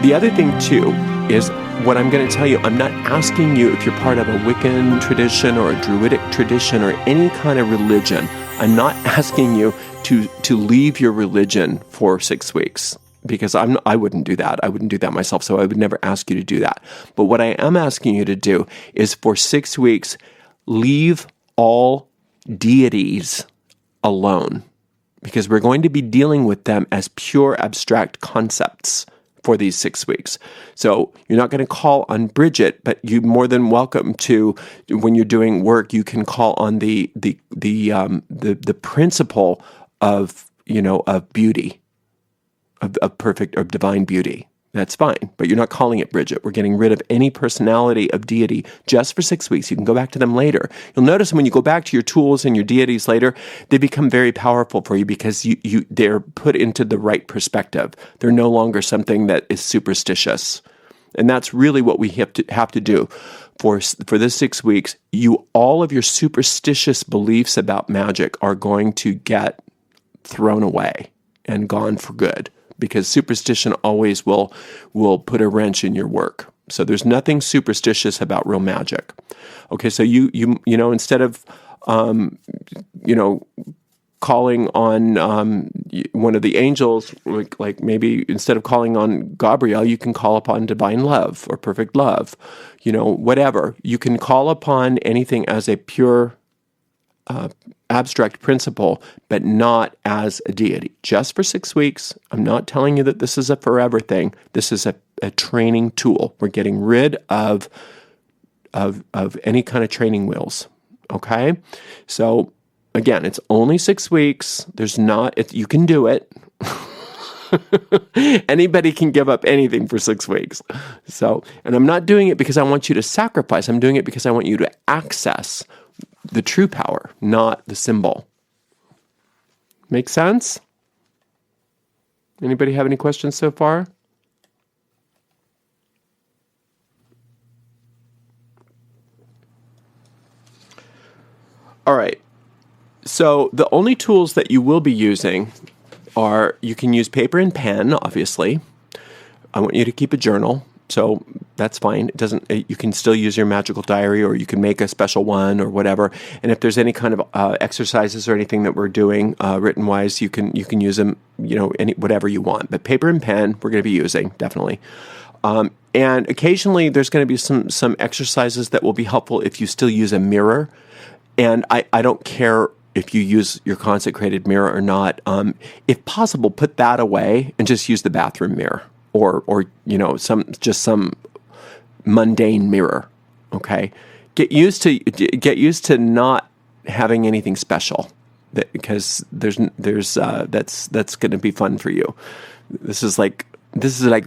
The other thing, too, is what I'm going to tell you. I'm not asking you if you're part of a Wiccan tradition or a Druidic tradition or any kind of religion. I'm not asking you to leave your religion for 6 weeks, because I wouldn't do that. I wouldn't do that myself, so I would never ask you to do that. But what I am asking you to do is for 6 weeks, leave all deities alone, because we're going to be dealing with them as pure abstract concepts for these 6 weeks. So you're not going to call on Bridget, but you're more than welcome to, when you're doing work, you can call on the principle of beauty, of perfect or divine beauty. That's fine, but you're not calling it Bridget. We're getting rid of any personality of deity just for 6 weeks. You can go back to them later. You'll notice when you go back to your tools and your deities later, they become very powerful for you because they're put into the right perspective. They're no longer something that is superstitious. And that's really what we have to do for this 6 weeks. All of your superstitious beliefs about magic are going to get thrown away and gone for good, because superstition always will put a wrench in your work. So there's nothing superstitious about real magic. Okay, so you instead of calling on one of the angels, like maybe instead of calling on Gabriel, you can call upon divine love or perfect love. Whatever. You can call upon anything as a pure abstract principle, but not as a deity. Just for 6 weeks. I'm not telling you that this is a forever thing. This is a training tool. We're getting rid of any kind of training wheels. Okay? So again, it's only 6 weeks. You can do it. Anybody can give up anything for 6 weeks. And I'm not doing it because I want you to sacrifice. I'm doing it because I want you to access the true power, not the symbol. Make sense? Anybody have any questions so far? All right. So the only tools that you will be using are, you can use paper and pen, obviously. I want you to keep a journal. So that's fine. You can still use your magical diary, or you can make a special one or whatever. And if there's any kind of exercises or anything that we're doing written wise, you can use them, whatever you want. But paper and pen, we're going to be using, definitely. And occasionally there's going to be some exercises that will be helpful if you still use a mirror. And I don't care if you use your consecrated mirror or not. If possible, put that away and just use the bathroom mirror. Or some mundane mirror. Okay, get used to not having anything special, because that's going to be fun for you. This is like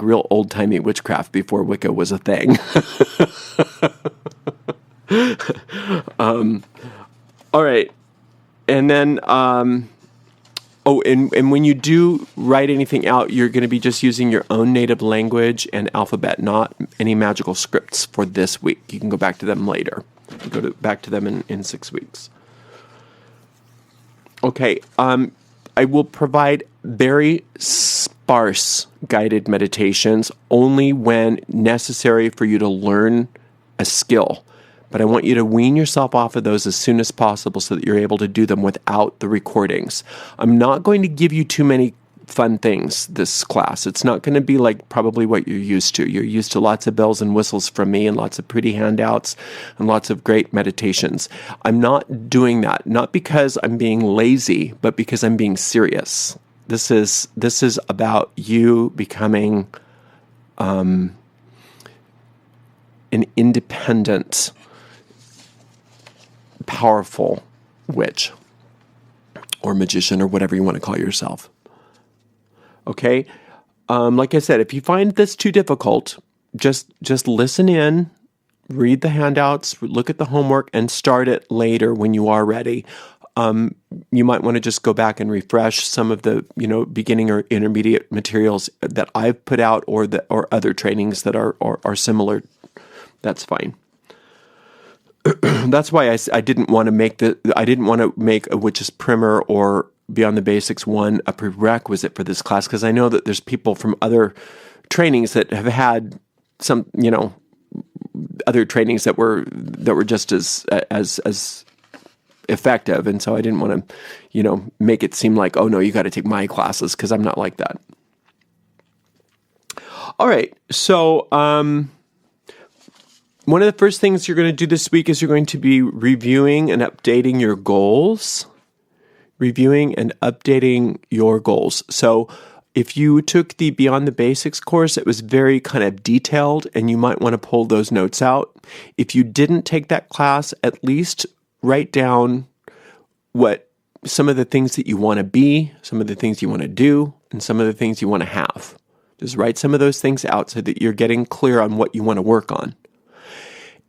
real old timey witchcraft before Wicca was a thing. All right, and then. And when you do write anything out, you're going to be just using your own native language and alphabet, not any magical scripts for this week. You can go back to them later. Back to them in 6 weeks. Okay, I will provide very sparse guided meditations only when necessary for you to learn a skill. But I want you to wean yourself off of those as soon as possible so that you're able to do them without the recordings. I'm not going to give you too many fun things this class. It's not going to be like probably what you're used to. You're used to lots of bells and whistles from me and lots of pretty handouts and lots of great meditations. I'm not doing that, not because I'm being lazy, but because I'm being serious. This is about you becoming an independent, powerful witch or magician or whatever you want to call yourself. Okay? Like I said, if you find this too difficult, just listen in, read the handouts, look at the homework, and start it later when you are ready. You might want to just go back and refresh some of the beginning or intermediate materials that I've put out or other trainings that are similar. That's fine. That's why I didn't want to make a Witch's Primer or Beyond the Basics 1 a prerequisite for this class, because I know that there's people from other trainings that have had some, other trainings that were just as effective, and so I didn't want to, make it seem like, oh no, you got to take my classes, because I'm not like that. All right, so one of the first things you're going to do this week is you're going to be reviewing and updating your goals. So if you took the Beyond the Basics course, it was very kind of detailed, and you might want to pull those notes out. If you didn't take that class, at least write down what some of the things that you want to be, some of the things you want to do, and some of the things you want to have. Just write some of those things out so that you're getting clear on what you want to work on.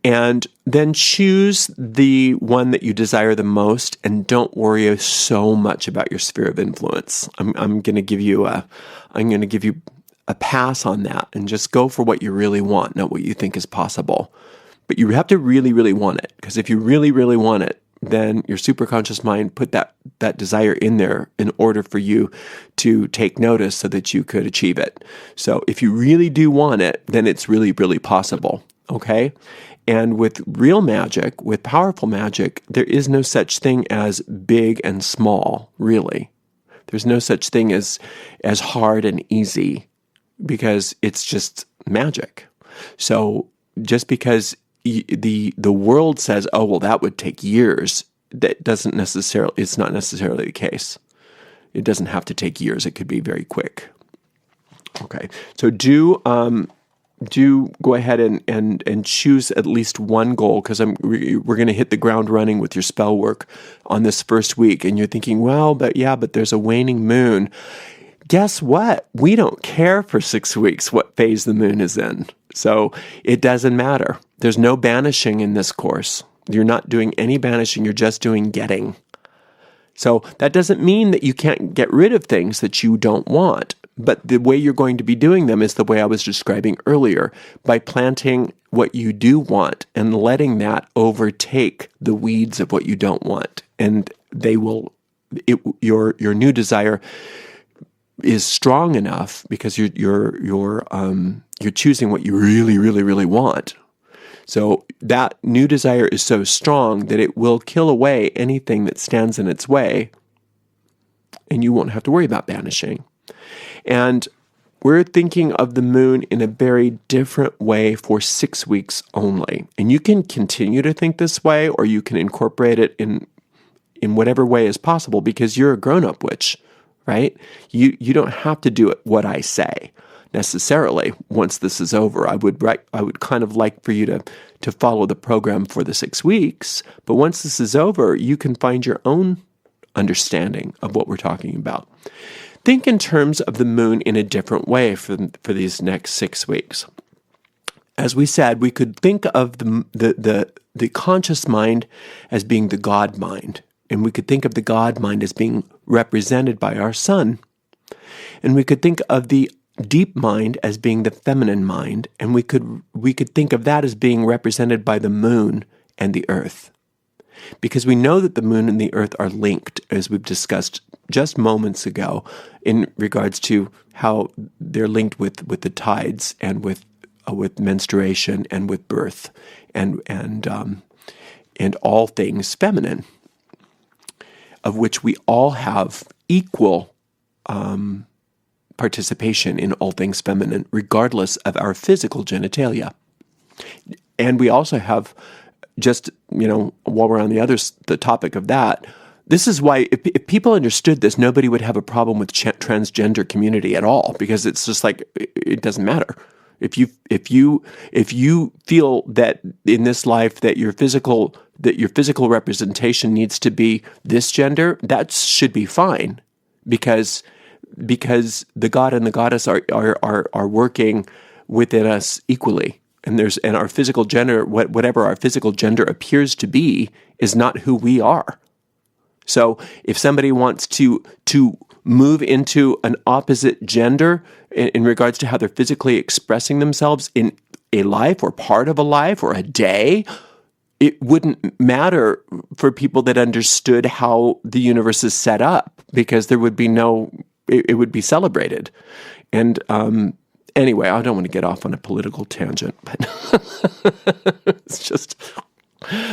And then choose the one that you desire the most, and don't worry so much about your sphere of influence. I'm going to give you a pass on that, and just go for what you really want, not what you think is possible. But you have to really, really want it, because if you really, really want it, then your superconscious mind put that desire in there in order for you to take notice so that you could achieve it. So if you really do want it, then it's really, really possible. Okay? And with real magic, with powerful magic, there is no such thing as big and small, really. There's no such thing as hard and easy, because it's just magic. So just because the world says, oh, well, that would take years, it's not necessarily the case. It doesn't have to take years. It could be very quick. Okay, so do go ahead and choose at least one goal, because we're going to hit the ground running with your spell work on this first week. And you're thinking, well, but there's a waning moon. Guess what? We don't care for 6 weeks what phase the moon is in. So it doesn't matter. There's no banishing in this course. You're not doing any banishing. You're just doing getting. So that doesn't mean that you can't get rid of things that you don't want. But the way you're going to be doing them is the way I was describing earlier, by planting what you do want and letting that overtake the weeds of what you don't want. And your new desire is strong enough because you're choosing what you really, really, really want. So that new desire is so strong that it will kill away anything that stands in its way, and you won't have to worry about banishing. And we're thinking of the moon in a very different way for 6 weeks only. And you can continue to think this way, or you can incorporate it in whatever way is possible, because you're a grown-up witch, right? You don't have to do it what I say necessarily once this is over. I would kind of like for you to follow the program for the 6 weeks, but once this is over, you can find your own understanding of what we're talking about. Think in terms of the moon in a different way for these next 6 weeks. As we said, we could think of the conscious mind as being the God mind, and we could think of the God mind as being represented by our sun, and we could think of the deep mind as being the feminine mind, and we could think of that as being represented by the moon and the earth. Because we know that the moon and the earth are linked, as we've discussed just moments ago, in regards to how they're linked with the tides and with menstruation and with birth and all things feminine, of which we all have equal participation in all things feminine, regardless of our physical genitalia. And we also have, just, while we're on the topic of that, this is why if people understood this, nobody would have a problem with transgender community at all, because it's just like, it doesn't matter. If you feel that in this life that your physical representation needs to be this gender, that should be fine, because the God and the goddess are working within us equally. And our physical gender, whatever our physical gender appears to be, is not who we are. So if somebody wants to move into an opposite gender in regards to how they're physically expressing themselves in a life or part of a life or a day, it wouldn't matter for people that understood how the universe is set up, because there would be it would be celebrated. And Anyway, I don't want to get off on a political tangent, but it's just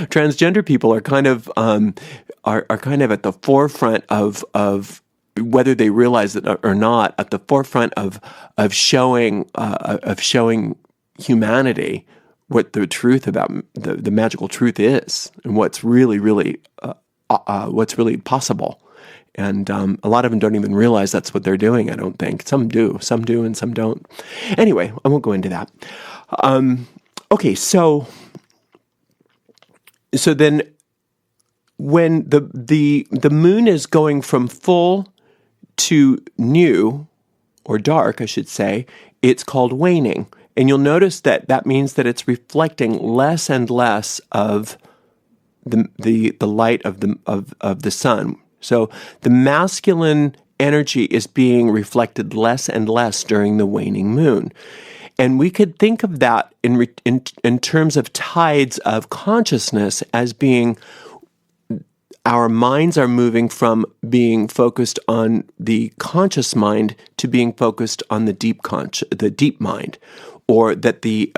transgender people are kind of at the forefront of whether they realize it or not, at the forefront of showing humanity what the truth about the magical truth is, and what's really possible. And a lot of them don't even realize that's what they're doing, I don't think. Some do, and some don't. Anyway, I won't go into that. Okay, so then when the moon is going from full to new, or dark, I should say, it's called waning. And you'll notice that means that it's reflecting less and less of the light of the sun. So the masculine energy is being reflected less and less during the waning moon. And we could think of that in terms of tides of consciousness as being, our minds are moving from being focused on the conscious mind to being focused on the deep mind, or that the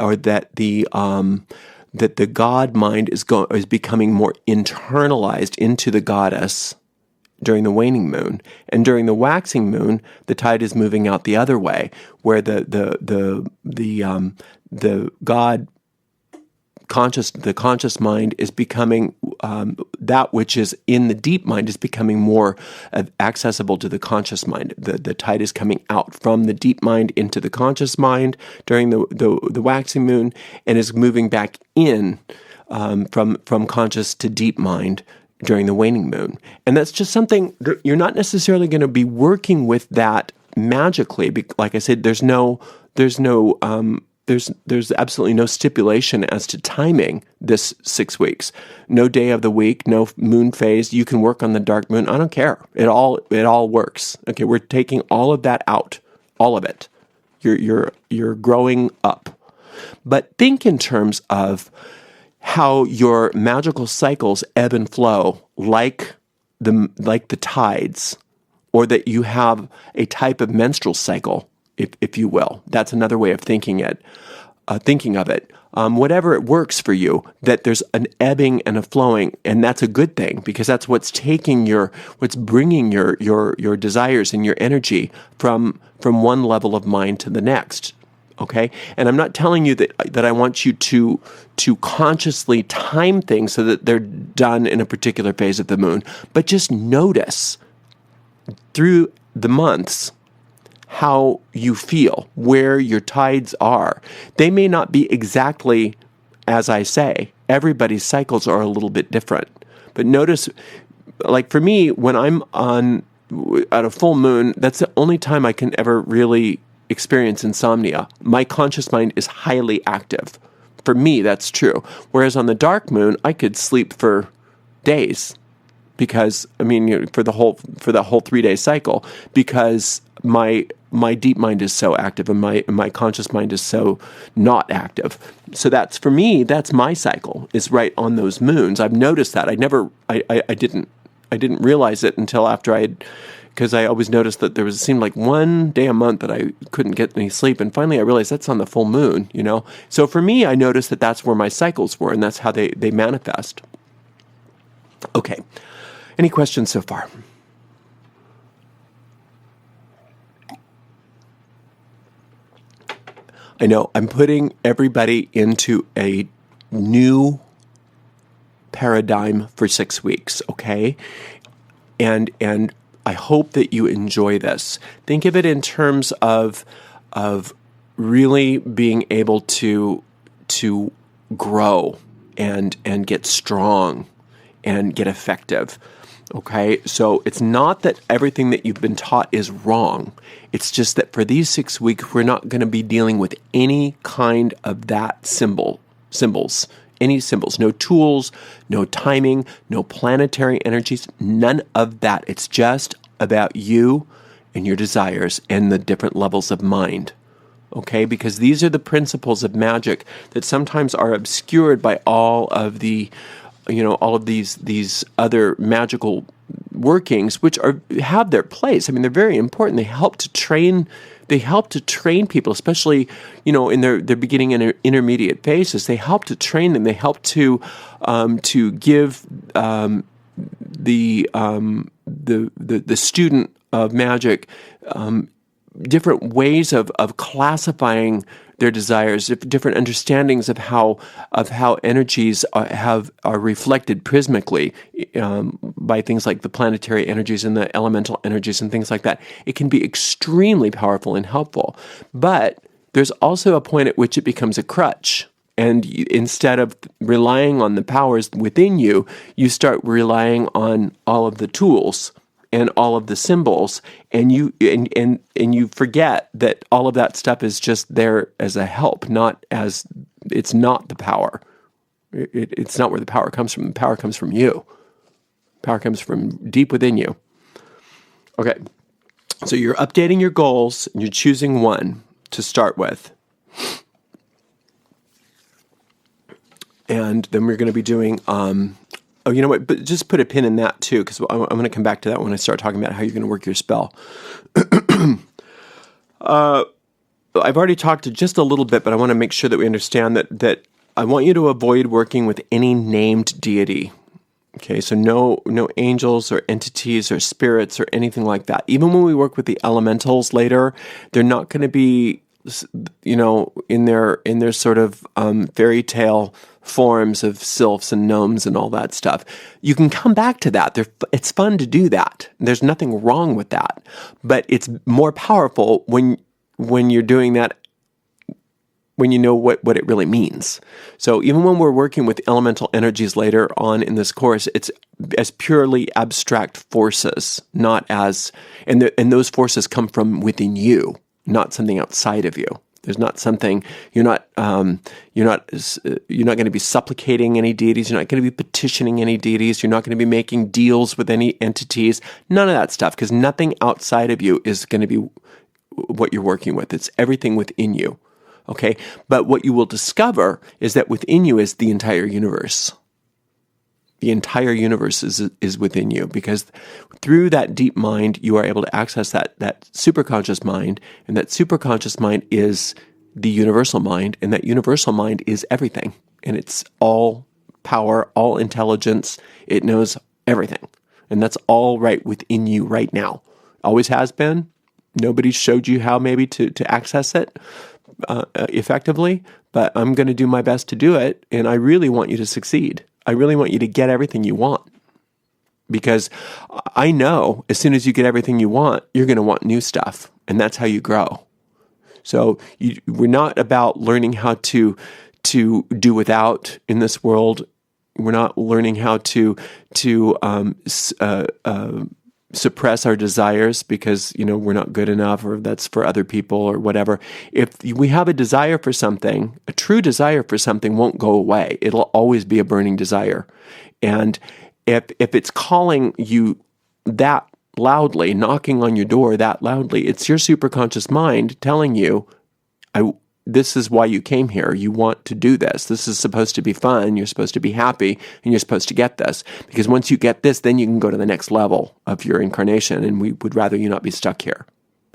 God mind is becoming more internalized into the goddess during the waning moon. And during the waxing moon, the tide is moving out the other way, where the God conscious mind is becoming that which is in the deep mind is becoming more accessible to the conscious mind. The tide is coming out from the deep mind into the conscious mind during the waxing moon, and is moving back in from conscious to deep mind during the waning moon. And that's just something that you're not necessarily going to be working with that magically. Like I said, there's absolutely no stipulation as to timing this 6 weeks. No day of the week, no moon phase. You can work on the dark moon. I don't care. It all works. Okay, we're taking all of that out. All of it. You're growing up. But think in terms of how your magical cycles ebb and flow like the tides, or that you have a type of menstrual cycle, if you will. That's another way of thinking of it. Whatever it works for you, that there's an ebbing and a flowing, and that's a good thing, because that's what's bringing your desires and your energy from one level of mind to the next. Okay, and I'm not telling you that I want you to consciously time things so that they're done in a particular phase of the moon, but just notice through the months how you feel, where your tides are. They may not be exactly as I say. Everybody's cycles are a little bit different. But notice, like for me, when I'm at a full moon, that's the only time I can ever really experience insomnia. My conscious mind is highly active. For me, that's true. Whereas on the dark moon, I could sleep for days, because for the whole 3-day cycle, because my deep mind is so active and my conscious mind is so not active. So that's, for me, that's my cycle, is right on those moons. I've noticed that. I didn't realize it until after because I always noticed that it seemed like one day a month that I couldn't get any sleep, and finally I realized that's on the full moon, So for me, I noticed that that's where my cycles were, and that's how they manifest. Okay. Any questions so far? I know I'm putting everybody into a new paradigm for 6 weeks, okay? And I hope that you enjoy this. Think of it in terms of really being able to grow and get strong and get effective. Okay, so it's not that everything that you've been taught is wrong. It's just that for these 6 weeks, we're not going to be dealing with any kind of that symbols, any symbols, no tools, no timing, no planetary energies, none of that. It's just about you and your desires and the different levels of mind. Okay, because these are the principles of magic that sometimes are obscured by all of the all of these other magical workings, which have their place. I mean, they're very important. They help to train. They help to train people, especially in their beginning and intermediate phases. They help to train them. They help to give the student of magic different ways of classifying their desires, different understandings of how energies are reflected prismically by things like the planetary energies and the elemental energies and things like that. It can be extremely powerful and helpful, but there's also a point at which it becomes a crutch. And instead of relying on the powers within you, you start relying on all of the tools and all of the symbols, and you forget that all of that stuff is just there as a help, it's not the power. It's not where the power comes from. The power comes from you. Power comes from deep within you. Okay, so you're updating your goals, and you're choosing one to start with. And then we're going to be doing... Oh, you know what? But just put a pin in that too, because I'm going to come back to that when I start talking about how you're going to work your spell. I've already talked just a little bit, but I want to make sure that we understand that I want you to avoid working with any named deity. Okay, so no angels or entities or spirits or anything like that. Even when we work with the elementals later, they're not going to be, in their sort of fairy tale forms of sylphs and gnomes and all that stuff. You can come back to that. It's fun to do that. There's nothing wrong with that. But it's more powerful when you're doing that, when you know what it really means. So even when we're working with elemental energies later on in this course, it's as purely abstract forces, not as, and those forces come from within you, not something outside of you. There's not something, you're not going to be supplicating any deities. You're not going to be petitioning any deities. You're not going to be making deals with any entities. None of that stuff, because nothing outside of you is going to be what you're working with. It's everything within you. Okay? But what you will discover is that within you is the entire universe. The entire universe is within you, because through that deep mind, you are able to access that superconscious mind, and that superconscious mind is the universal mind, and that universal mind is everything, and it's all power, all intelligence. It knows everything, and that's all right within you right now. Always has been. Nobody showed you how maybe to access it effectively, but I'm going to do my best to do it, and I really want you to succeed. I really want you to get everything you want, because I know as soon as you get everything you want, you're going to want new stuff, and that's how you grow. So we're not about learning how to do without in this world. We're not learning how to suppress our desires because we're not good enough, or that's for other people or whatever. If we have a desire for something, a true desire for something won't go away. It'll always be a burning desire. And if it's calling you that loudly, knocking on your door that loudly, it's your superconscious mind telling you, this is why you came here. You want to do this. This is supposed to be fun. You're supposed to be happy, and you're supposed to get this. Because once you get this, then you can go to the next level of your incarnation, and we would rather you not be stuck here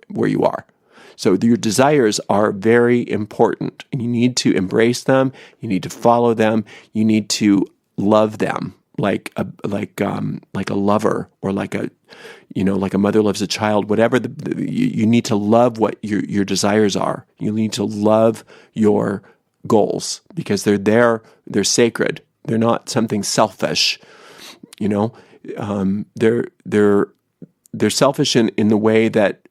where you are. So your desires are very important, and you need to embrace them. You need to follow them. You need to love them like a lover, or like a mother loves a child. Whatever you need to love what your desires are. You need to love your goals, because they're there. They're sacred. They're not something selfish. They're selfish in the way that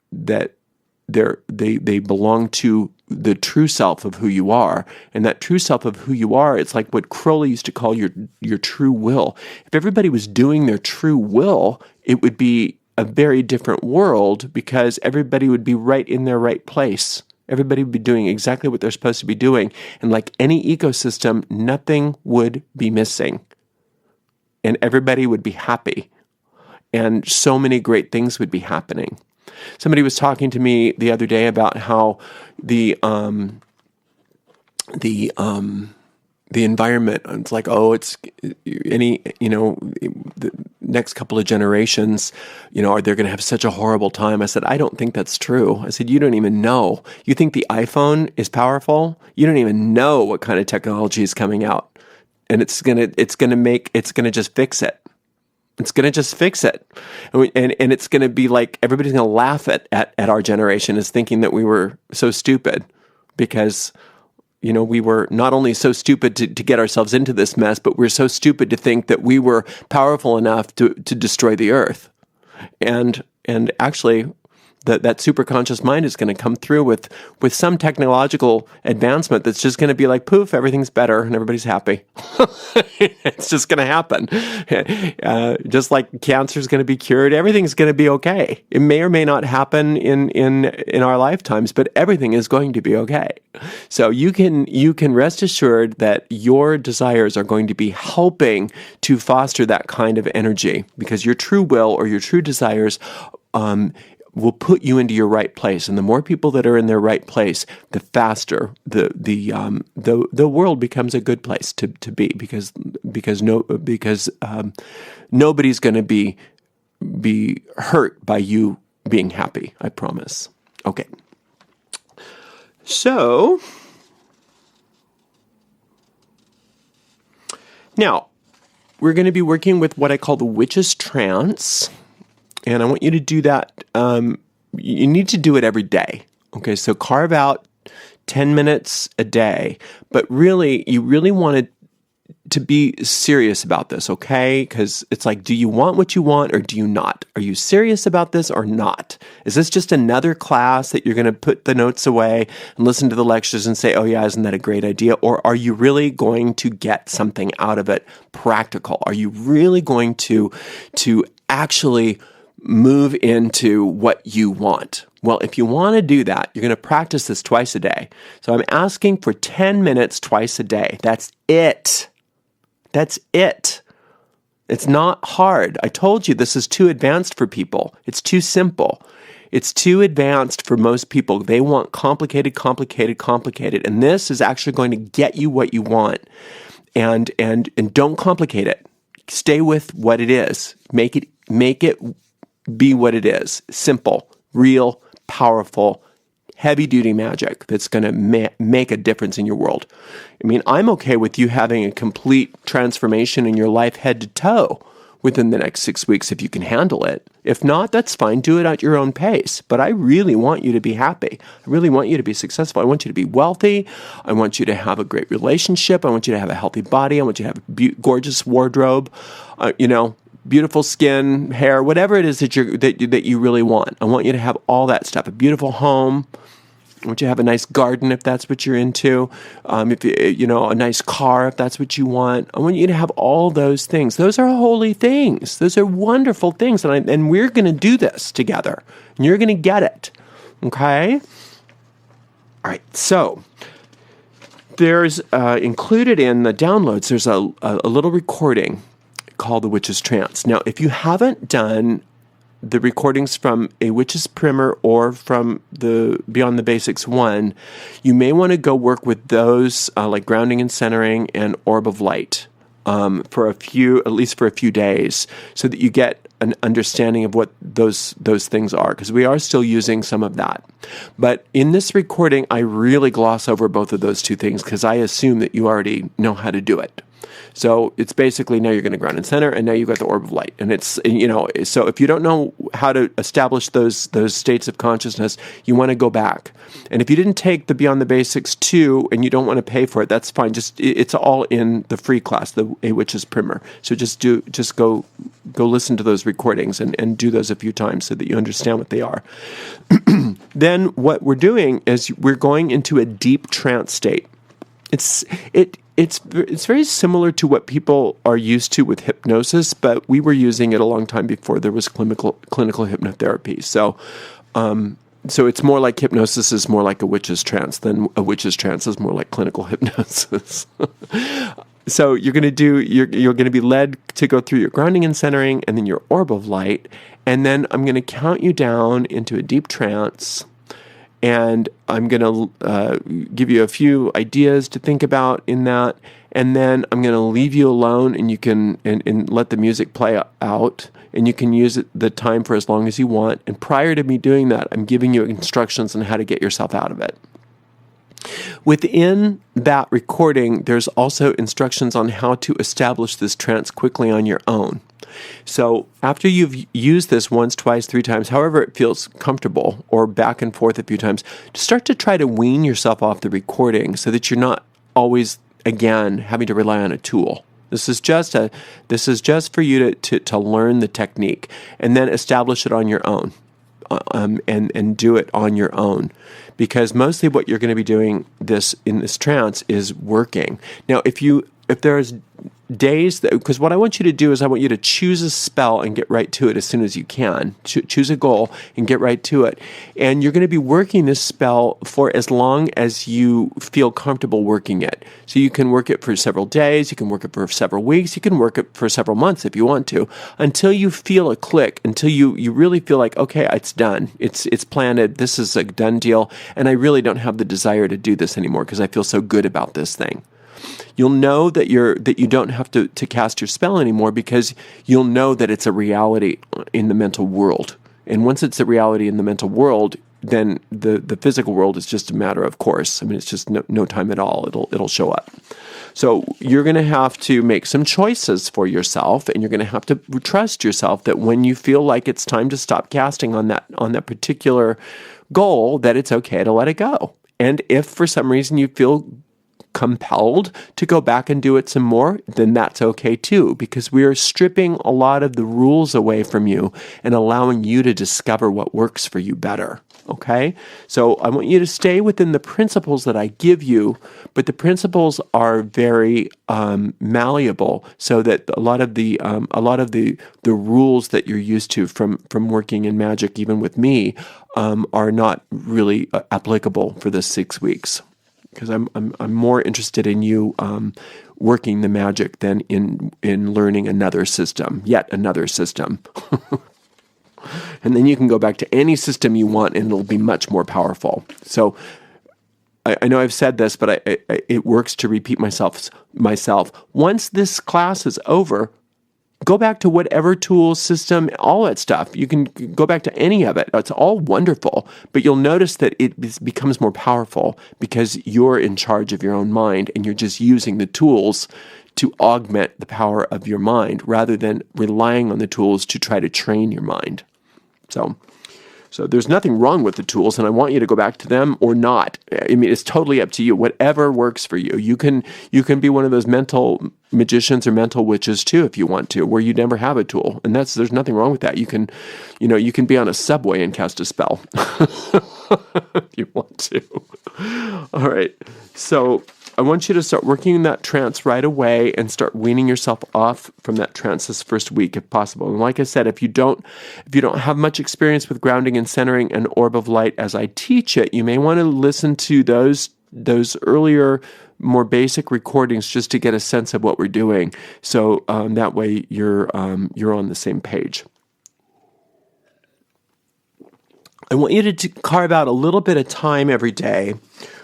they belong to the true self of who you are. And that true self of who you are, it's like what Crowley used to call your true will. If everybody was doing their true will, it would be a very different world, because everybody would be right in their right place. Everybody would be doing exactly what they're supposed to be doing. And like any ecosystem, nothing would be missing. And everybody would be happy. And so many great things would be happening. Somebody was talking to me the other day about how the environment, it's like, it's any, next couple of generations, are they going to have such a horrible time? I said, I don't think that's true. I said, you don't even know. You think the iPhone is powerful? You don't even know what kind of technology is coming out. And it's going to just fix it. It's going to just fix it. And it's going to be like, everybody's going to laugh at our generation as thinking that we were so stupid because, we were not only so stupid to get ourselves into this mess, but we're so stupid to think that we were powerful enough to destroy the earth. And actually, that superconscious mind is going to come through with some technological advancement that's just going to be like, poof, everything's better and everybody's happy. It's just going to happen. Just like cancer is going to be cured, everything's going to be okay. It may or may not happen in our lifetimes, but everything is going to be okay. So you can rest assured that your desires are going to be helping to foster that kind of energy, because your true will or your true desires will put you into your right place, and the more people that are in their right place, the faster the world becomes a good place to be, because nobody's going to be hurt by you being happy. I promise. Okay. So now we're going to be working with what I call the witch's trance. And I want you to do that. You need to do it every day. Okay, so carve out 10 minutes a day. But really, you really want to be serious about this, okay? Because it's like, do you want what you want or do you not? Are you serious about this or not? Is this just another class that you're going to put the notes away and listen to the lectures and say, oh yeah, isn't that a great idea? Or are you really going to get something out of it practical? Are you really going to actually move into what you want? Well, if you want to do that, you're going to practice this twice a day. So I'm asking for 10 minutes twice a day. That's it. That's it. It's not hard. I told you this is too advanced for people. It's too simple. It's too advanced for most people. They want complicated, complicated, complicated. And this is actually going to get you what you want. And don't complicate it. Stay with what it is. Make it be what it is. Simple, real, powerful, heavy-duty magic that's going to make a difference in your world. I mean, I'm okay with you having a complete transformation in your life head to toe within the next 6 weeks if you can handle it. If not, that's fine. Do it at your own pace. But I really want you to be happy. I really want you to be successful. I want you to be wealthy. I want you to have a great relationship. I want you to have a healthy body. I want you to have a gorgeous wardrobe. Beautiful skin, hair, whatever it is that you really want. I want you to have all that stuff. A beautiful home. I want you to have a nice garden if that's what you're into. If a nice car if that's what you want. I want you to have all those things. Those are holy things. Those are wonderful things, and we're going to do this together. And you're going to get it. Okay. All right. So there's included in the downloads. There's a little recording called The Witch's Trance. Now, if you haven't done the recordings from a Witch's Primer or from the Beyond the Basics one, you may want to go work with those like grounding and centering and orb of light at least for a few days, so that you get an understanding of what those things are, because we are still using some of that. But in this recording, I really gloss over both of those two things because I assume that you already know how to do it. So it's basically, now you're going to ground and center, and now you've got the orb of light. And it's, so if you don't know how to establish those states of consciousness, you want to go back. And if you didn't take the Beyond the Basics 2 and you don't want to pay for it, that's fine. It's all in the free class, the A Witch's Primer. So just go listen to those recordings and do those a few times so that you understand what they are. Then what we're doing is we're going into a deep trance state. It's very similar to what people are used to with hypnosis, but we were using it a long time before there was clinical hypnotherapy. So it's more like hypnosis is more like a witch's trance than a witch's trance is more like clinical hypnosis. So you're going to be led to go through your grounding and centering and then your orb of light, and then I'm going to count you down into a deep trance. And I'm going to give you a few ideas to think about in that. And then I'm going to leave you alone, and you can and let the music play out. And you can use the time for as long as you want. And prior to me doing that, I'm giving you instructions on how to get yourself out of it. Within that recording, there's also instructions on how to establish this trance quickly on your own. So after you've used this once, twice, 3 times, however it feels comfortable, or back and forth a few times, start to try to wean yourself off the recording so that you're not always, again, having to rely on a tool. This is just for you to learn the technique and then establish it on your own. And do it on your own, because mostly what you're going to be doing in this trance is working. Now, if there's days because what I want you to do is I want you to choose a spell and get right to it as soon as you can. Choose a goal and get right to it. And you're going to be working this spell for as long as you feel comfortable working it. So you can work it for several days, you can work it for several weeks, you can work it for several months if you want to, until you feel a click, until you really feel like, okay, it's done. It's planted. This is a done deal. And I really don't have the desire to do this anymore because I feel so good about this thing. You'll know that you don't have to cast your spell anymore, because you'll know that it's a reality in the mental world. And once it's a reality in the mental world, then the physical world is just a matter of course. I mean, it's just no time at all. It'll show up. So you're going to have to make some choices for yourself, and you're going to have to trust yourself that when you feel like it's time to stop casting on that particular goal, that it's okay to let it go. And if for some reason you feel compelled to go back and do it some more, then that's okay too, because we are stripping a lot of the rules away from you and allowing you to discover what works for you better. Okay? So I want you to stay within the principles that I give you, but the principles are very malleable, so that a lot of the rules that you're used to from working in magic, even with me, are not really applicable for the 6 weeks. Because I'm more interested in you working the magic than in learning yet another system. And then you can go back to any system you want, and it'll be much more powerful. So I know I've said this, but it works to repeat myself. Once this class is over, go back to whatever tool, system, all that stuff. You can go back to any of it. It's all wonderful, but you'll notice that it becomes more powerful because you're in charge of your own mind, and you're just using the tools to augment the power of your mind rather than relying on the tools to try to train your mind. So there's nothing wrong with the tools, and I want you to go back to them or not. I mean, it's totally up to you. Whatever works for you. You can be one of those mental magicians or mental witches too, if you want to, where you never have a tool, and there's nothing wrong with that. You can be on a subway and cast a spell if you want to. All right, so I want you to start working in that trance right away and start weaning yourself off from that trance this first week if possible. And like I said, if you don't have much experience with grounding and centering an orb of light as I teach it, you may want to listen to those earlier, more basic recordings just to get a sense of what we're doing. So that way you're on the same page. I want you to carve out a little bit of time every day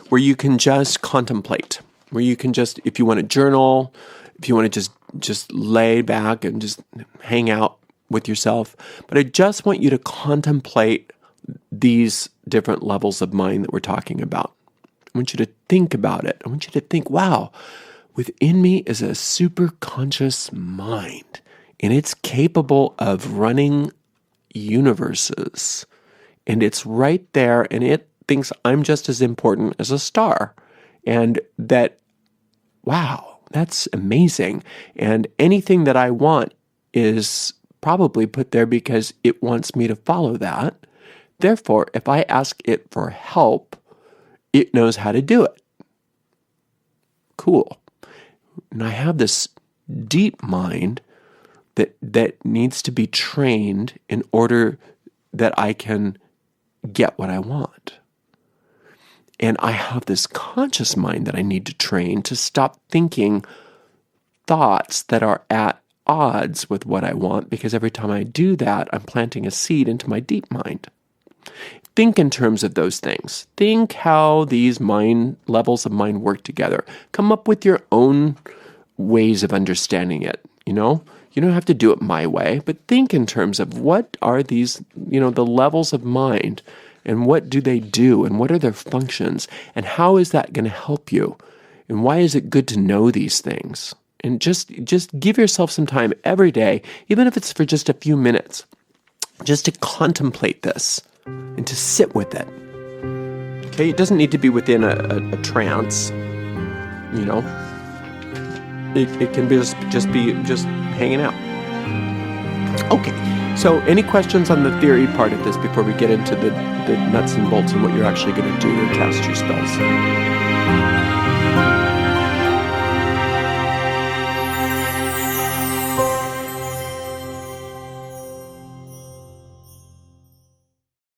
where you can just contemplate, where you can just, if you want to journal, if you want to just lay back and just hang out with yourself. But I just want you to contemplate these different levels of mind that we're talking about. I want you to think about it. I want you to think, wow, within me is a super conscious mind, and it's capable of running universes. And it's right there, and it thinks I'm just as important as a star. And that, wow, that's amazing. And anything that I want is probably put there because it wants me to follow that. Therefore, if I ask it for help, it knows how to do it. Cool. And I have this deep mind that needs to be trained in order that I can get what I want. And I have this conscious mind that I need to train to stop thinking thoughts that are at odds with what I want, because every time I do that, I'm planting a seed into my deep mind. think in terms of those things. Think how these levels of mind work together. Come up with your own ways of understanding it, you know? You don't have to do it my way, but think in terms of what are these, the levels of mind, and what do they do, and what are their functions, and how is that going to help you? And why is it good to know these things? And just give yourself some time every day, even if it's for just a few minutes, just to contemplate this and to sit with it. Okay, it doesn't need to be within a trance, It can be just hanging out. Okay, so any questions on the theory part of this before we get into the nuts and bolts and what you're actually going to do to cast your spells?